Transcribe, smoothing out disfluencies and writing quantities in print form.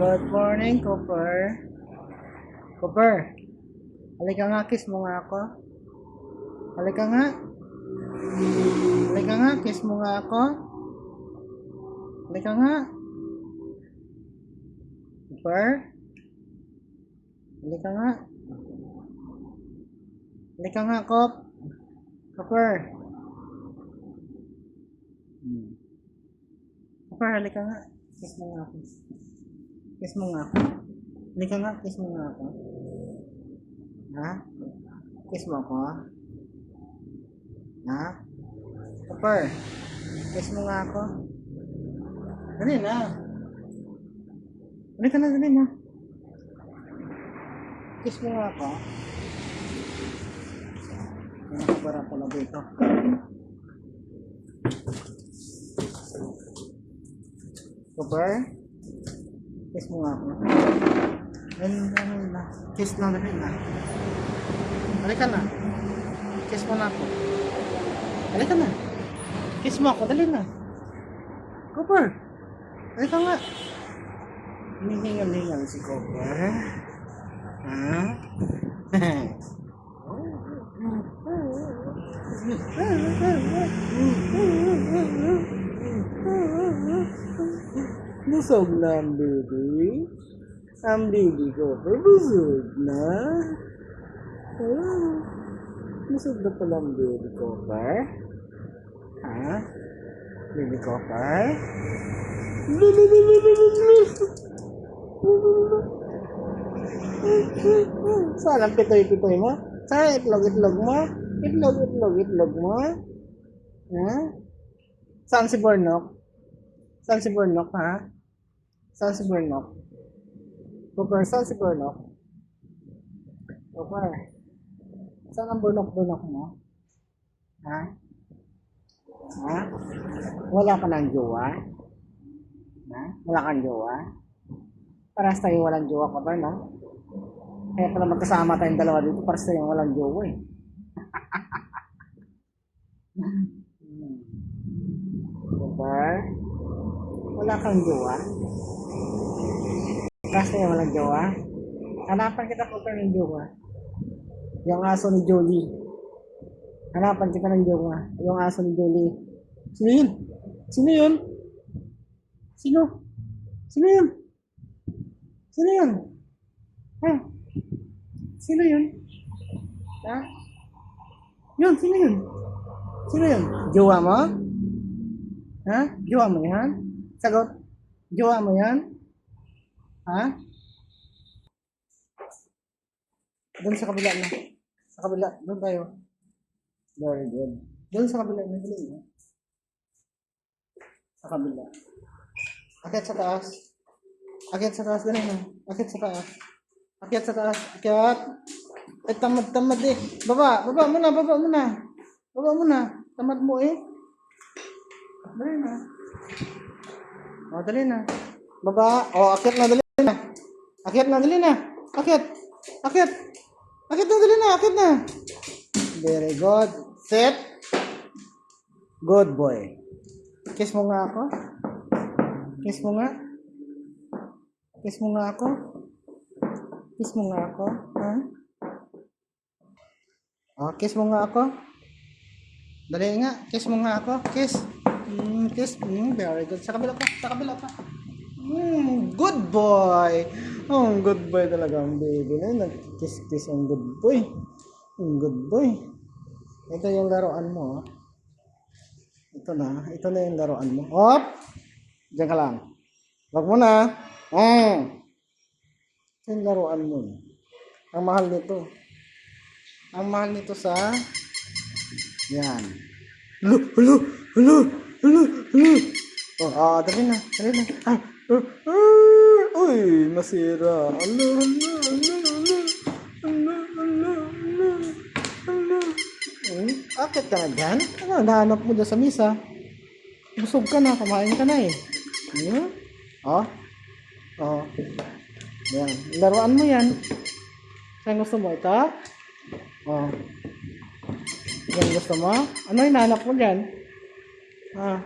Good morning, Cooper. Cooper, halika nga, kiss mo nga ako. Halika nga. Halika nga, kiss mo nga ako. Halika nga. Cooper. Halika nga. Halika nga, Cop. Cooper. Cooper, halika nga. Kiss mo nga ako. Kiss mo nga ako. Halika nga, kiss mo nga ako. Ha? Kiss mo ako? Ha? Cooper, kiss mo nga ako. Dali na. Halika na, dali na. Kiss mo nga ako. Nakabara pala dito. Cooper, kiss mo nga ako. Ayun na. Kiss lang, dali na. Halika na. Kiss mo na ako. Halika na. Kiss mo ako, dali na. Cooper, halika nga. Hinihingal-hingal si Cooper. Ha? Busog na ang baby. Ang baby Cooper, busog na. Oh, busog na pala ang baby Cooper. Ha? Baby Cooper? Saan ang pitoy-pitoy mo? Saan itlog-itlog mo? Itlog mo? Ha? Saan si Bornok? Saan si Bornok, ha? Saan si Bornok? Cooper, saan si Bornok? Cooper, saan ang Bornok mo? Ha? Ha? Wala ka ng jowa? Ha? Wala kang jowa? Parang tayo walang jowa, Cooper, no? Kaya pala magkasama tayong dalawa dito para sa yung walang jowa eh. Cooper, wala kang jowa? Kasi walang jowa? Hanapan kita, Cooper, ng jowa. Yung aso ni Jolie. Hanapan kita ng jowa. Yung aso ni Jolie. Sino yun? Sino yun? Sino? Sino yun? Sino yun? Ha? Sino yun? Ha? Yun, sino yun? Sino yun? Jowa mo? Ha? Jowa mo yan? Sagot. Jowa mo yan? Ha? Doon sa kabila na. Sa kabila. Doon tayo. Very good. Doon sa kabila na. Dali na. Sa kabila. Akyat sa taas. Akyat sa taas. Dali na. Akyat sa taas. Akyat sa taas. Akyat. Ay, tamad eh. Baba. Baba muna. Baba muna. Baba muna. Tamad mo eh. Dali na. O, dali na. Baba. O, akyat na. Dali na. Akyat na. Dali na. Akyat. Akyat. Akyat na. Dali na. Akyat na. Very good. Sit. Good boy. Kiss mo nga ako. Kiss mo nga. Kiss mo nga ako. Kiss mo nga ako. Ha? O, kiss mo nga ako. Dali nga. Kiss mo nga ako. Kiss. Kiss. Very good. Sa kabila pa. Sa kabila pa. Good boy. Oh, good boy talaga ang baby na. Nag-kiss-kiss ang good boy. Good boy. Ito yung laruan mo. Ito na yung laruan mo. Hop! Diyan ka lang. Wag mo na. Ito yung laruan mo. Ang mahal nito. Ang mahal nito sa... Yan. Hello. Oh, dali na. Uy, nasira. Hello. Akit ka na dyan? Ano, nahanap mo dyan sa misa? Busog ka na, kumain ka na eh. Oh. Yan. Laruan mo yan. Saan gusto mo? Ito? Oh. Yan gusto mo? Ano yung nahanap mo dyan? Ah.